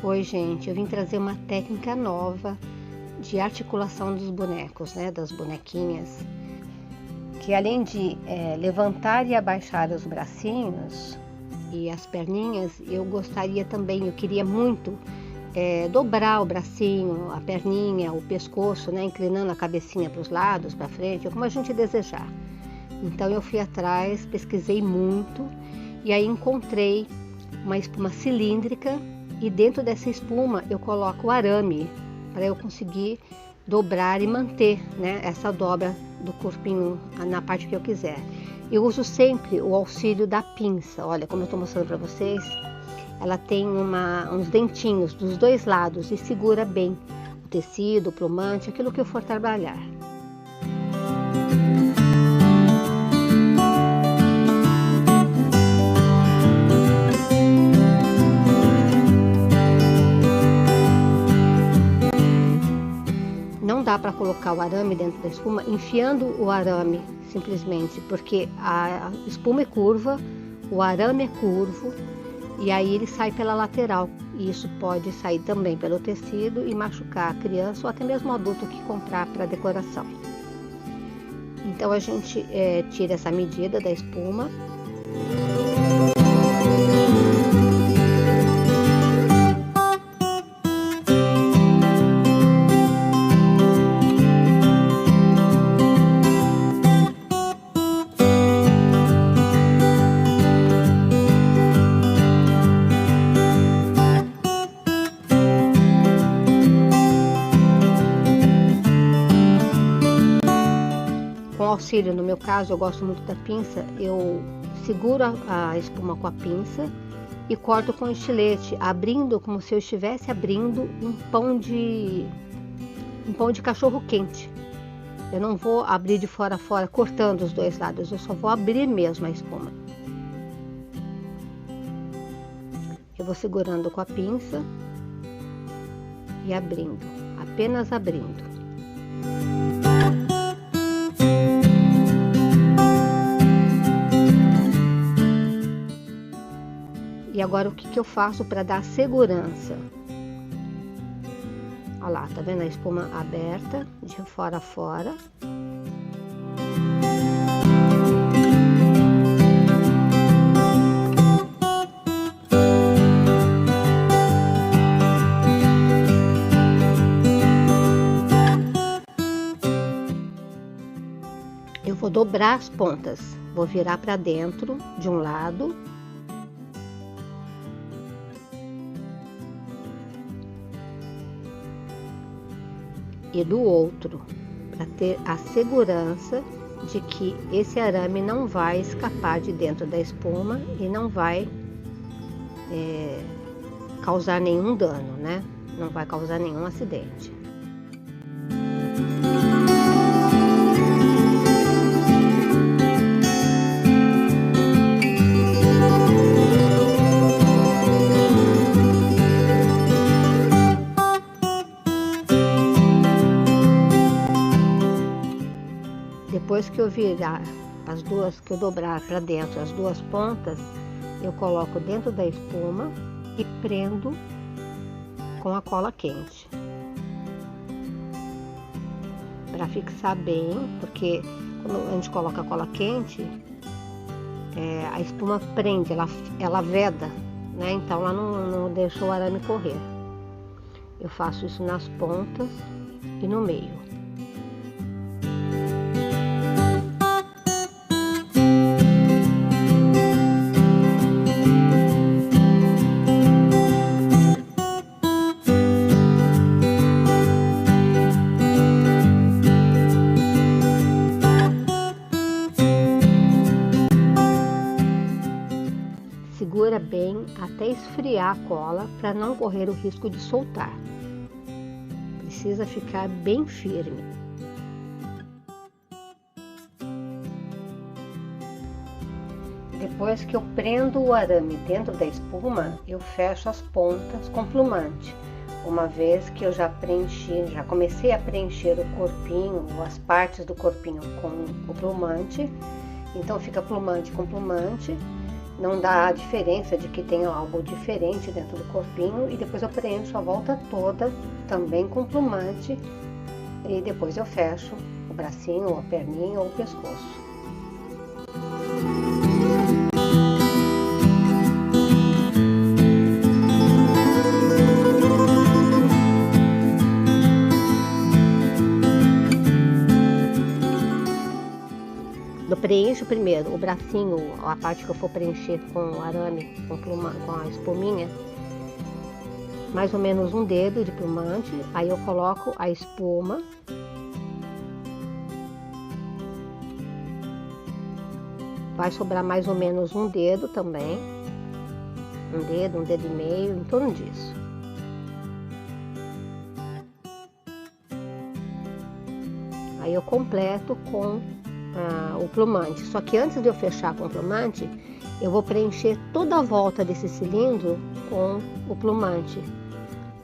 Oi, gente, eu vim trazer uma técnica nova de articulação dos bonecos, né, das bonequinhas, que além de levantar e abaixar os bracinhos e as perninhas, eu queria muito dobrar o bracinho, a perninha, o pescoço, né, inclinando a cabecinha para os lados, para frente, como a gente desejar. Então eu fui atrás, pesquisei muito e aí encontrei uma espuma cilíndrica. E dentro dessa espuma eu coloco o arame para eu conseguir dobrar e manter, né, essa dobra do corpinho na parte que eu quiser. Eu uso sempre o auxílio da pinça. Olha, como eu estou mostrando para vocês, ela tem uns dentinhos dos dois lados e segura bem o tecido, o plumante, aquilo que eu for trabalhar. Não dá para colocar o arame dentro da espuma enfiando o arame simplesmente, porque a espuma é curva, o arame é curvo e aí ele sai pela lateral. E isso pode sair também pelo tecido e machucar a criança ou até mesmo o adulto que comprar para decoração. Então a gente tira essa medida da espuma. Com auxílio, no meu caso, eu gosto muito da pinça, eu seguro a espuma com a pinça e corto com estilete, abrindo como se eu estivesse abrindo um pão de cachorro quente. Eu não vou abrir de fora a fora, cortando os dois lados, eu só vou abrir mesmo a espuma. Eu vou segurando com a pinça e abrindo, apenas abrindo. E agora o que eu faço para dar segurança? Olha lá, tá vendo a espuma aberta, de fora a fora. Eu vou dobrar as pontas, vou virar para dentro de um lado. E do outro, para ter a segurança de que esse arame não vai escapar de dentro da espuma e não vai causar nenhum dano, né? Não vai causar nenhum acidente. Depois que eu virar que eu dobrar para dentro as duas pontas, eu coloco dentro da espuma e prendo com a cola quente. Para fixar bem, porque quando a gente coloca a cola quente, a espuma prende, ela veda, né? Então ela não deixa o arame correr. Eu faço isso nas pontas e no meio. Segura bem até esfriar a cola para não correr o risco de soltar. Precisa ficar bem firme. Depois que eu prendo o arame dentro da espuma, eu fecho as pontas com plumante. Uma vez que eu já comecei a preencher o corpinho, ou as partes do corpinho com o plumante, então fica plumante com plumante. não dá diferença de que tem algo diferente dentro do corpinho, e depois eu preencho a volta toda também com plumante e depois eu fecho o bracinho, ou a perninha ou o pescoço. Eu preencho primeiro o bracinho, a parte que eu for preencher com o arame, com a espuminha, mais ou menos um dedo de plumante, aí eu coloco a espuma, vai sobrar mais ou menos um dedo também, um dedo e meio, em torno disso. Aí eu completo com o plumante, só que antes de eu fechar com o plumante, eu vou preencher toda a volta desse cilindro com o plumante,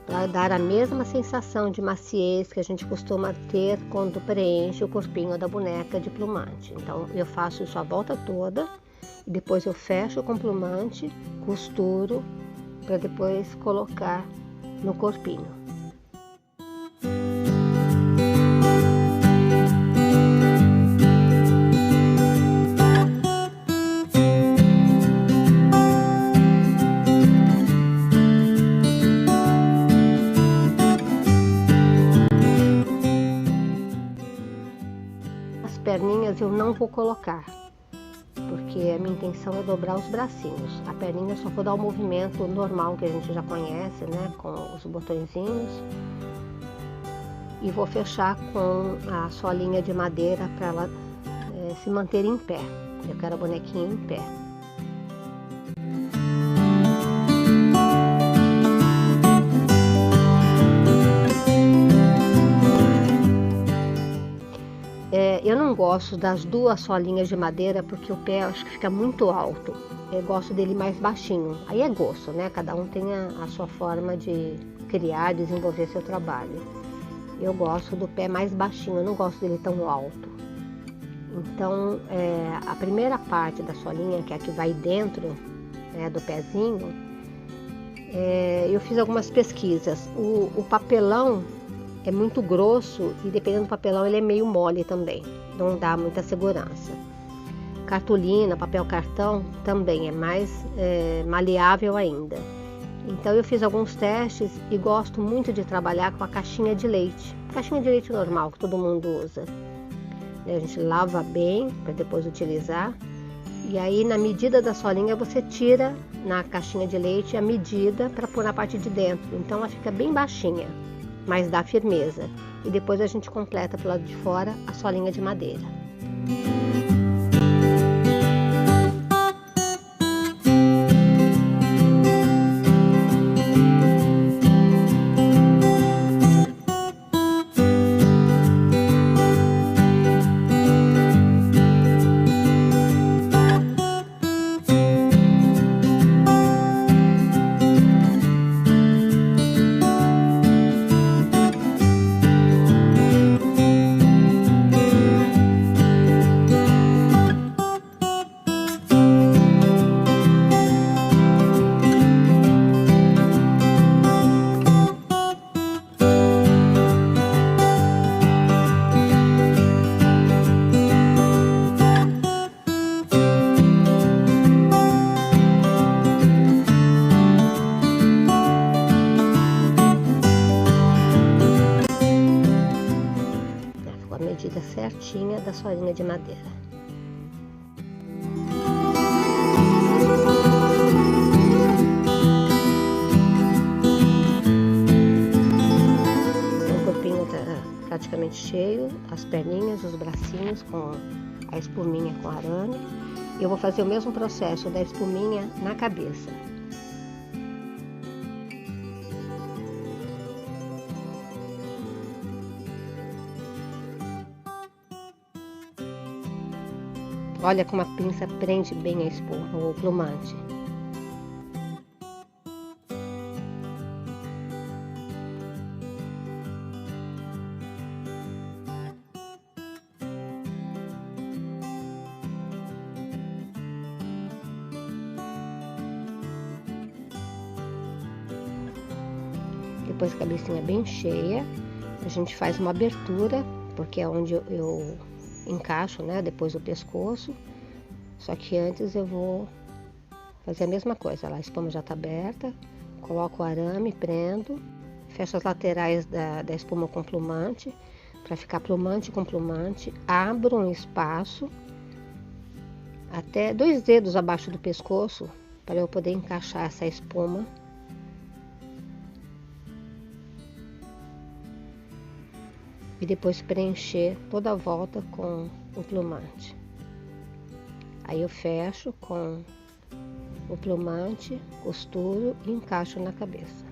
para dar a mesma sensação de maciez que a gente costuma ter quando preenche o corpinho da boneca de plumante. Então eu faço isso a volta toda e depois eu fecho com plumante, costuro para depois colocar no corpinho. Perninhas eu não vou colocar, porque a minha intenção é dobrar os bracinhos. A perninha só vou dar o movimento normal que a gente já conhece, né, com os botõezinhos, e vou fechar com a solinha de madeira para ela se manter em pé. Eu quero a bonequinha em pé. Eu não gosto das duas solinhas de madeira porque o pé acho que fica muito alto. Eu gosto dele mais baixinho. Aí é gosto, né? Cada um tem a sua forma de criar, desenvolver seu trabalho. Eu gosto do pé mais baixinho, eu não gosto dele tão alto. Então, a primeira parte da solinha, que é a que vai dentro, né, do pezinho, eu fiz algumas pesquisas. O papelão é muito grosso e dependendo do papelão ele é meio mole também, não dá muita segurança. Cartolina, papel cartão também é mais maleável ainda. Então eu fiz alguns testes e gosto muito de trabalhar com a caixinha de leite normal que todo mundo usa. A gente lava bem para depois utilizar, e aí na medida da solinha você tira na caixinha de leite a medida para pôr na parte de dentro, então ela fica bem baixinha, mas dá firmeza. E depois a gente completa pro lado de fora a solinha de madeira. Medida certinha da solinha de madeira. O corpinho tá praticamente cheio, as perninhas, os bracinhos com a espuminha com arame. Eu vou fazer o mesmo processo da espuminha na cabeça. Olha como a pinça prende bem a espuma, o plumante. Depois a cabecinha bem cheia, a gente faz uma abertura, porque é onde eu encaixo, né, depois o pescoço. Só que antes eu vou fazer a mesma coisa. Lá, a espuma já está aberta, coloco o arame, prendo, fecho as laterais da espuma com plumante, para ficar plumante com plumante, abro um espaço até 2 dedos abaixo do pescoço, para eu poder encaixar essa espuma. E depois preencher toda a volta com o plumante. Aí eu fecho com o plumante, costuro e encaixo na cabeça.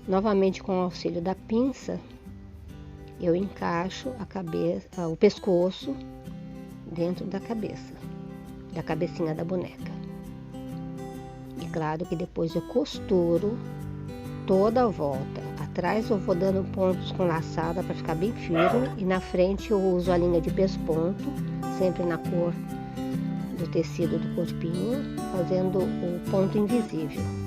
Novamente, com o auxílio da pinça, eu encaixo a cabeça, o pescoço dentro da cabeça, da cabecinha da boneca. E claro que depois eu costuro toda a volta. Atrás eu vou dando pontos com laçada para ficar bem firme, e na frente eu uso a linha de pesponto, sempre na cor do tecido do corpinho, fazendo o ponto invisível.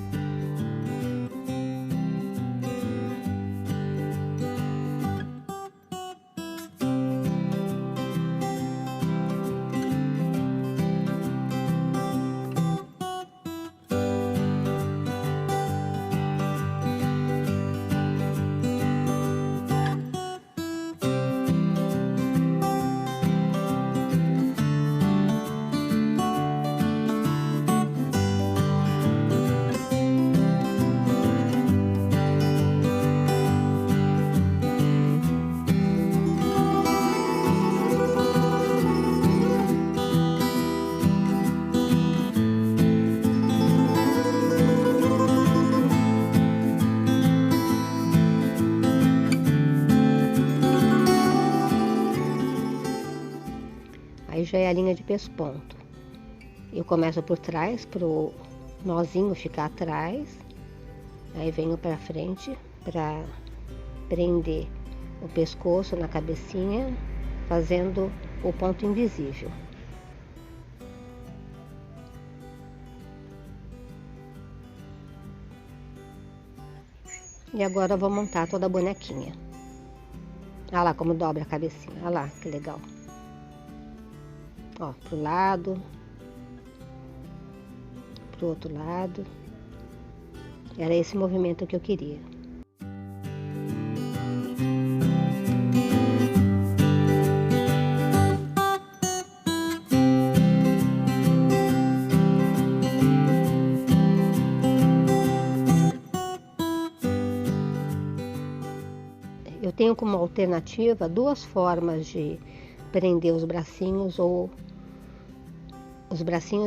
Aí já é a linha de pesponto. Eu começo por trás, pro nozinho ficar atrás. Aí venho para frente para prender o pescoço na cabecinha, fazendo o ponto invisível. E agora eu vou montar toda a bonequinha. Olha lá como dobra a cabecinha. Olha lá que legal. Ó, pro lado, pro outro lado. Era esse movimento que eu queria. Eu tenho como alternativa 2 formas de prender os bracinhos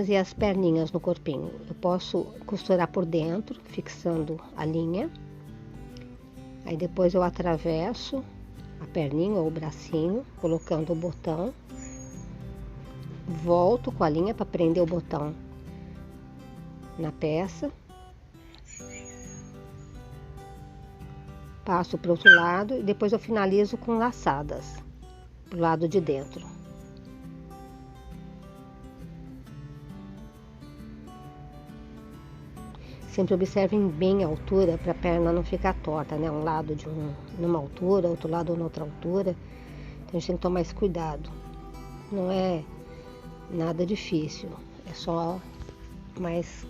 e as perninhas no corpinho. Eu posso costurar por dentro, fixando a linha. Aí depois eu atravesso a perninha ou o bracinho, colocando o botão. Volto com a linha para prender o botão na peça. Passo para o outro lado e depois eu finalizo com laçadas pro lado de dentro. Sempre observem bem a altura para a perna não ficar torta, né? Um lado numa altura, outro lado noutra altura. Então a gente tem que tomar esse cuidado. Não é nada difícil, é só mais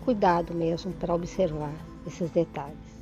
cuidado mesmo para observar esses detalhes.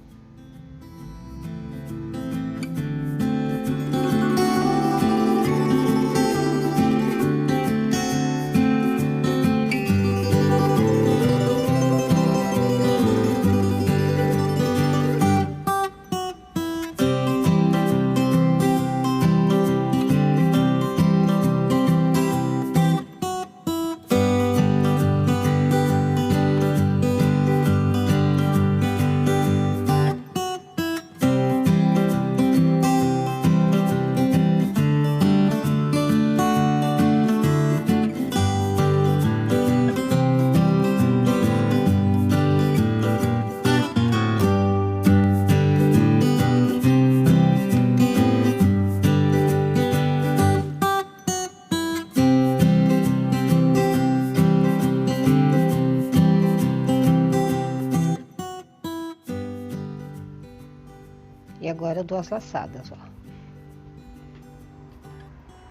E agora eu dou as laçadas, ó.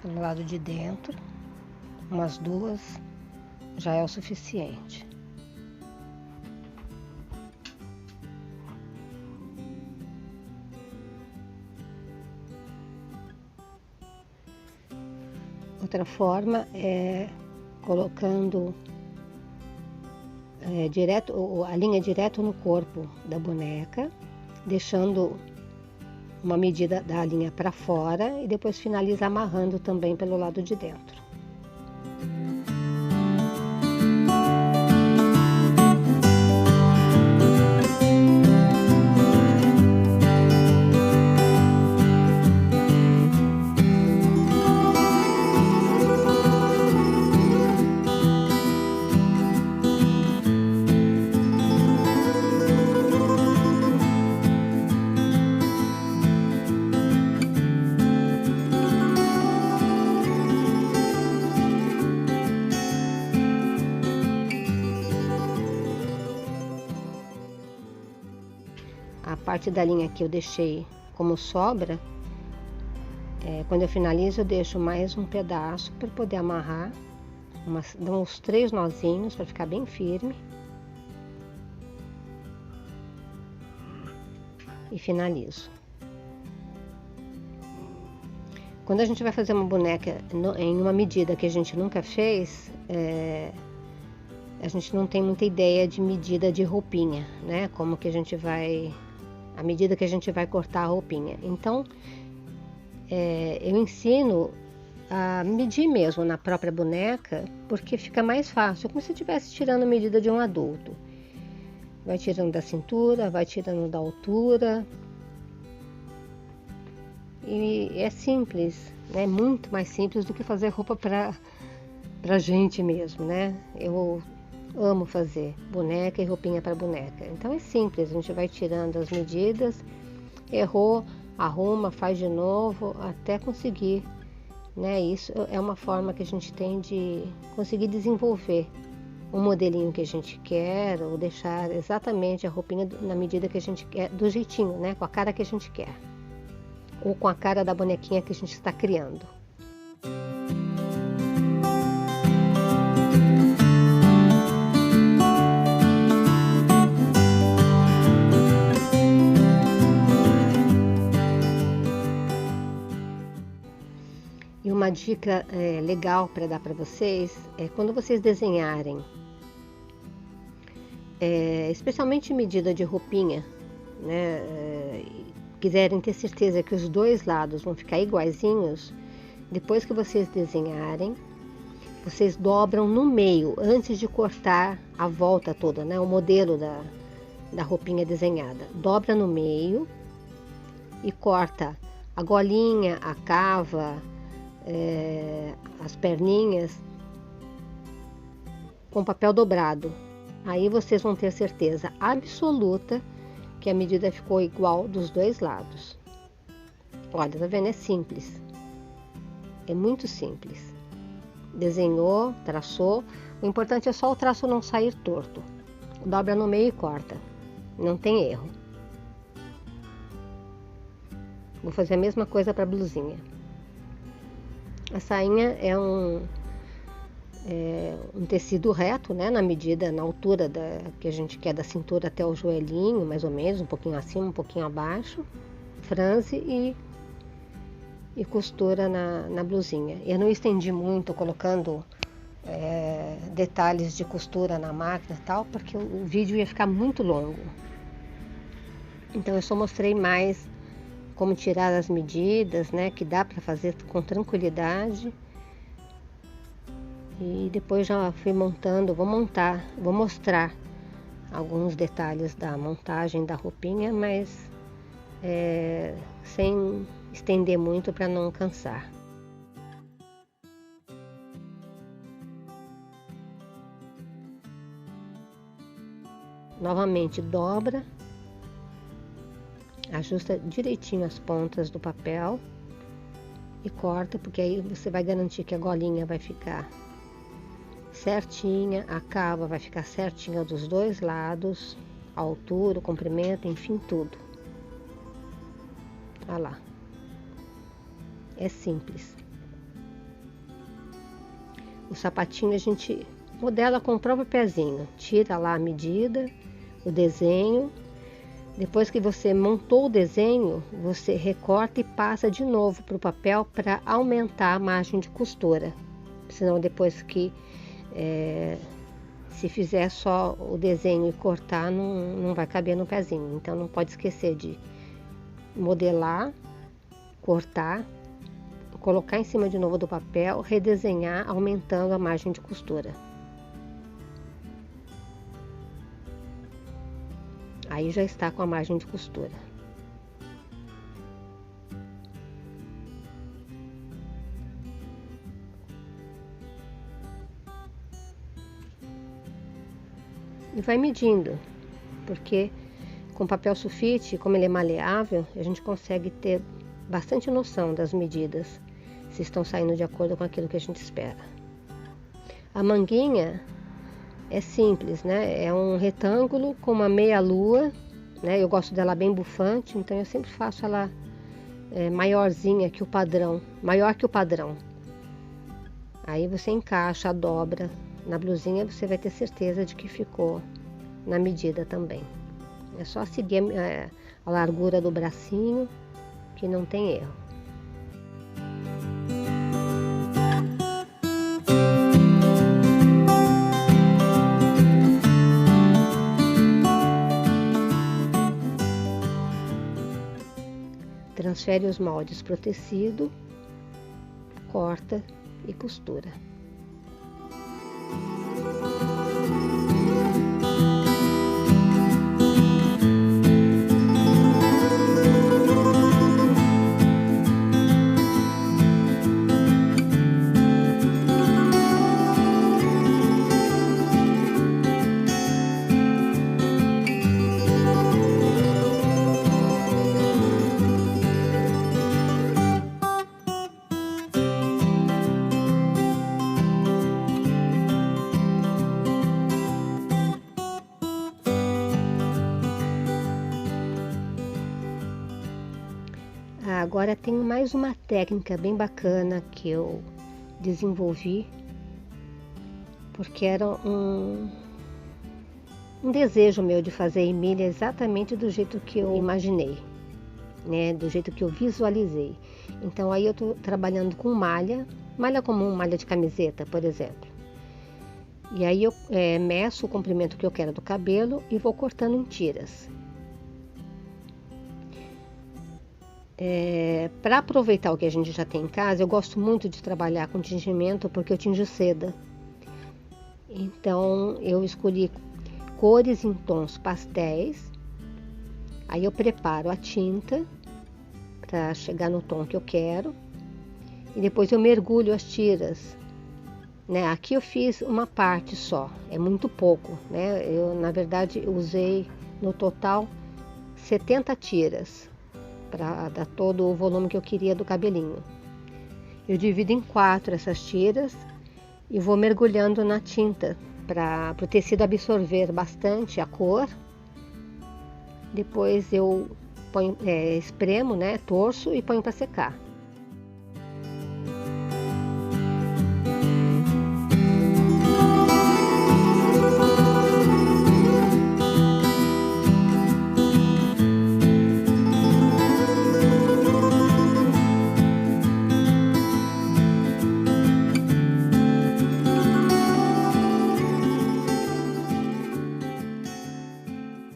Pelo lado de dentro, umas 2 já é o suficiente. Outra forma é colocando a linha direto no corpo da boneca, deixando uma medida da linha para fora e depois finaliza amarrando também pelo lado de dentro. A parte da linha que eu deixei como sobra, quando eu finalizo eu deixo mais um pedaço para poder amarrar, dou uns 3 nozinhos para ficar bem firme e finalizo. Quando a gente vai fazer uma boneca em uma medida que a gente nunca fez, a gente não tem muita ideia de medida de roupinha, né? Como que a medida que a gente vai cortar a roupinha. Então, eu ensino a medir mesmo na própria boneca, porque fica mais fácil, como se estivesse tirando a medida de um adulto. Vai tirando da cintura, vai tirando da altura. E é simples, né? Muito mais simples do que fazer roupa pra gente mesmo, né? Eu amo fazer boneca e roupinha para boneca. Então é simples, a gente vai tirando as medidas, errou, arruma, faz de novo, até conseguir, né? Isso é uma forma que a gente tem de conseguir desenvolver um modelinho que a gente quer, ou deixar exatamente a roupinha na medida que a gente quer, do jeitinho, né? Com a cara que a gente quer, ou com a cara da bonequinha que a gente está criando. E uma dica legal para dar para vocês é quando vocês desenharem, especialmente medida de roupinha, né? Quiserem ter certeza que os 2 lados vão ficar iguaizinhos, depois que vocês desenharem, vocês dobram no meio antes de cortar a volta toda, né? O modelo da roupinha desenhada. Dobra no meio e corta a golinha, a cava, as perninhas com papel dobrado. Aí vocês vão ter certeza absoluta que a medida ficou igual dos 2 lados. Olha, tá vendo? É simples. É muito simples. Desenhou, traçou. O importante é só o traço não sair torto. dobra no meio e corta, não tem erro. Vou fazer a mesma coisa para a blusinha. A sainha é um tecido reto, né, na medida, na altura que a gente quer, da cintura até o joelhinho, mais ou menos, um pouquinho acima, um pouquinho abaixo, franze e costura na blusinha. Eu não estendi muito colocando detalhes de costura na máquina e tal, porque o vídeo ia ficar muito longo. Então eu só mostrei mais como tirar as medidas, né, que dá para fazer com tranquilidade. E depois já fui montando, vou mostrar alguns detalhes da montagem da roupinha, mas sem estender muito para não cansar. Novamente dobra, ajusta direitinho as pontas do papel e corta, porque aí você vai garantir que a golinha vai ficar certinha, a cava vai ficar certinha dos dois lados, a altura, o comprimento, enfim, tudo. Olha lá. É simples. O sapatinho a gente modela com o próprio pezinho. Tira lá a medida, o desenho. Depois que você montou o desenho, você recorta e passa de novo para o papel para aumentar a margem de costura. Senão depois que se fizer só o desenho e cortar, não vai caber no pezinho. Então não pode esquecer de modelar, cortar, colocar em cima de novo do papel, redesenhar, aumentando a margem de costura. Aí já está com a margem de costura. E vai medindo, porque com papel sulfite, como ele é maleável, a gente consegue ter bastante noção das medidas, se estão saindo de acordo com aquilo que a gente espera. A manguinha é simples, né? É um retângulo com uma meia lua, né? Eu gosto dela bem bufante, então eu sempre faço ela maiorzinha que o padrão, maior que o padrão. Aí você encaixa, dobra na blusinha, você vai ter certeza de que ficou na medida também. É só seguir a largura do bracinho, que não tem erro. Transfere os moldes para o tecido, corta e costura. Agora tenho mais uma técnica bem bacana que eu desenvolvi, porque era um desejo meu de fazer a Emília exatamente do jeito que eu imaginei, né? Do jeito que eu visualizei. Então aí eu tô trabalhando com malha comum, malha de camiseta, por exemplo. E aí eu meço o comprimento que eu quero do cabelo e vou cortando em tiras. Para aproveitar o que a gente já tem em casa, eu gosto muito de trabalhar com tingimento porque eu tinjo seda. Então eu escolhi cores em tons pastéis. Aí eu preparo a tinta para chegar no tom que eu quero. E depois eu mergulho as tiras, né? Aqui eu fiz uma parte só, é muito pouco, né? Eu, na verdade, usei no total 70 tiras para dar todo o volume que eu queria do cabelinho. Eu divido em 4 essas tiras e vou mergulhando na tinta para o tecido absorver bastante a cor. Depois eu ponho, espremo, né, torço e ponho para secar.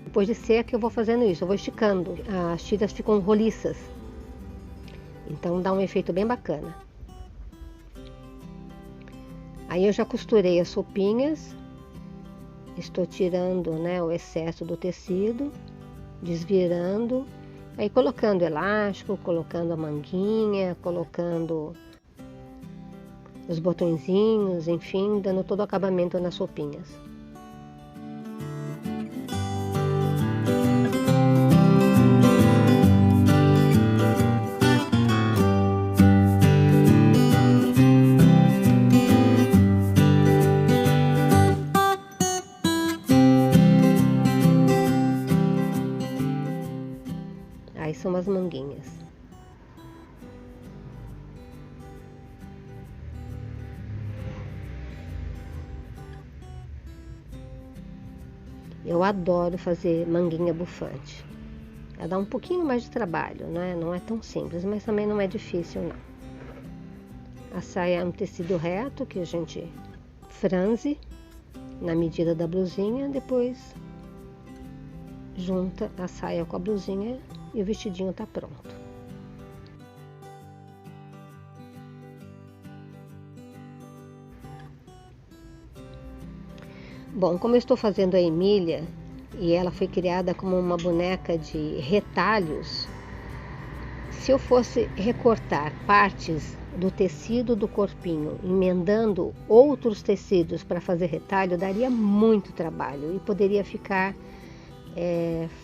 Depois de seca eu vou fazendo isso, eu vou esticando, as tiras ficam roliças, então dá um efeito bem bacana. Aí eu já costurei as roupinhas, estou tirando, né, o excesso do tecido, desvirando, aí colocando elástico, colocando a manguinha, colocando os botõezinhos, enfim, dando todo o acabamento nas roupinhas. Aí são as manguinhas. Eu adoro fazer manguinha bufante. Ela dá um pouquinho mais de trabalho, né? Não é tão simples, mas também não é difícil, não. A saia é um tecido reto que a gente franze na medida da blusinha, depois junta a saia com a blusinha e o vestidinho tá pronto. Bom, como eu estou fazendo a Emília e ela foi criada como uma boneca de retalhos, se eu fosse recortar partes do tecido do corpinho, emendando outros tecidos para fazer retalho, daria muito trabalho e poderia ficar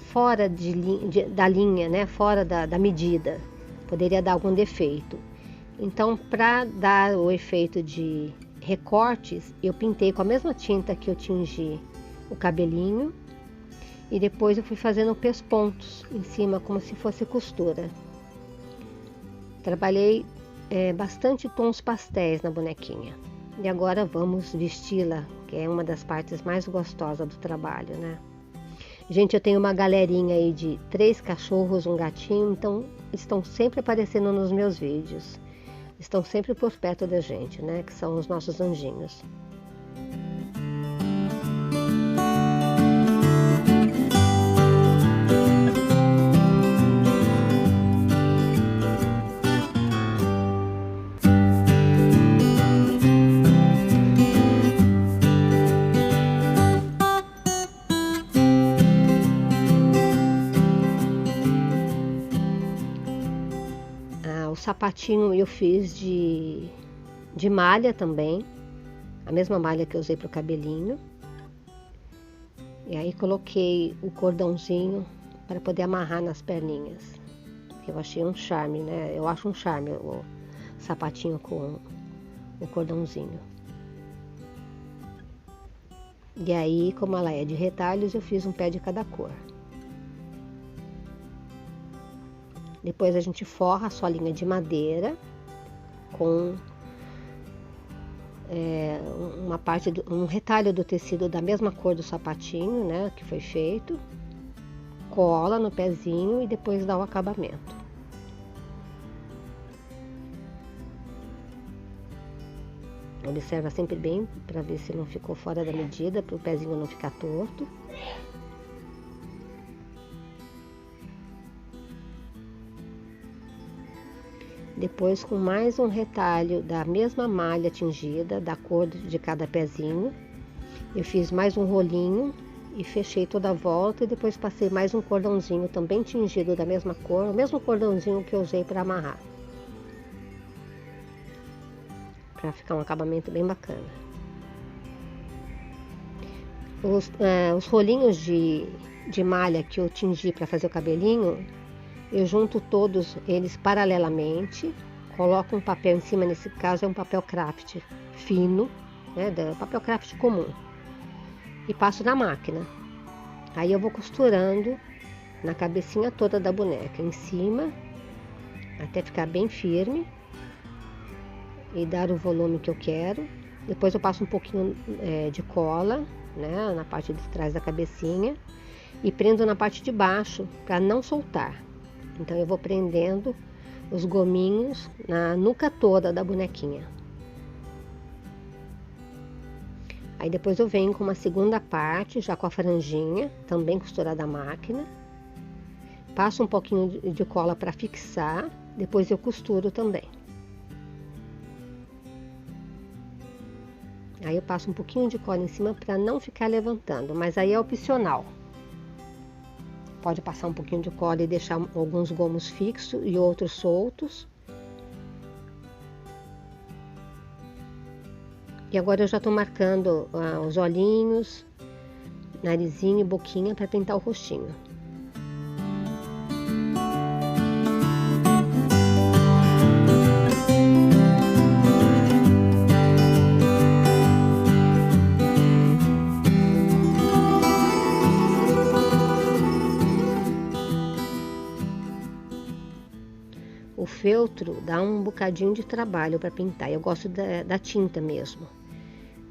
fora da linha, né? Fora da medida, poderia dar algum defeito. Então, para dar o efeito de recortes, eu pintei com a mesma tinta que eu tingi o cabelinho e depois eu fui fazendo pespontos em cima, como se fosse costura. Trabalhei bastante tons pastéis na bonequinha. E agora vamos vesti-la, que é uma das partes mais gostosas do trabalho, né? Gente, eu tenho uma galerinha aí de 3 cachorros, um gatinho, então estão sempre aparecendo nos meus vídeos. Estão sempre por perto da gente, né? Que são os nossos anjinhos. O sapatinho eu fiz de malha também, a mesma malha que eu usei para o cabelinho. E aí coloquei o cordãozinho para poder amarrar nas perninhas. Eu achei um charme, né? Eu acho um charme o sapatinho com o cordãozinho. E aí, como ela é de retalhos, eu fiz um pé de cada cor. Depois a gente forra a solinha de madeira com um retalho do tecido da mesma cor do sapatinho, né, que foi feito. Cola no pezinho e depois dá o acabamento. Observa sempre bem para ver se não ficou fora da medida, para o pezinho não ficar torto. Depois, com mais um retalho da mesma malha tingida, da cor de cada pezinho, eu fiz mais um rolinho e fechei toda a volta e depois passei mais um cordãozinho também tingido da mesma cor, o mesmo cordãozinho que eu usei para amarrar, para ficar um acabamento bem bacana. Os rolinhos de malha que eu tingi para fazer o cabelinho, eu junto todos eles paralelamente, coloco um papel em cima, nesse caso é um papel craft fino, né, papel craft comum. e passo na máquina. Aí eu vou costurando na cabecinha toda da boneca, em cima, até ficar bem firme e dar o volume que eu quero. Depois eu passo um pouquinho de cola, né, na parte de trás da cabecinha e prendo na parte de baixo para não soltar. Então eu vou prendendo os gominhos na nuca toda da bonequinha. Aí depois eu venho com uma segunda parte, já com a franjinha, também costurada à máquina. Passo um pouquinho de cola para fixar, depois eu costuro também. Aí eu passo um pouquinho de cola em cima para não ficar levantando, mas aí é opcional. Pode passar um pouquinho de cola e deixar alguns gomos fixos e outros soltos. E agora eu já estou marcando os olhinhos, narizinho e boquinha para pintar o rostinho. O feltro dá um bocadinho de trabalho para pintar. Eu gosto da tinta mesmo.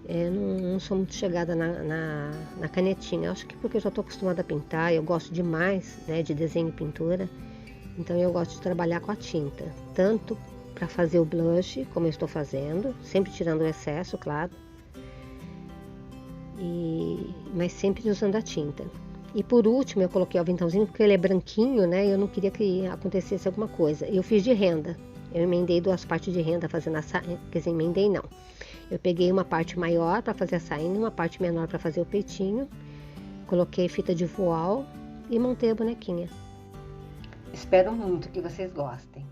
Eu não sou muito chegada na canetinha. Acho que porque eu já estou acostumada a pintar, eu gosto demais, né, de desenho e pintura. Então eu gosto de trabalhar com a tinta. Tanto para fazer o blush, como eu estou fazendo, sempre tirando o excesso, claro. Mas sempre usando a tinta. E por último eu coloquei o aventãozinho porque ele é branquinho, né? Eu não queria que acontecesse alguma coisa. Eu fiz de renda. Eu emendei 2 partes de renda fazendo a sainha. Quer dizer, emendei não. Eu peguei uma parte maior para fazer a sainha e uma parte menor para fazer o peitinho. Coloquei fita de voal e montei a bonequinha. Espero muito que vocês gostem.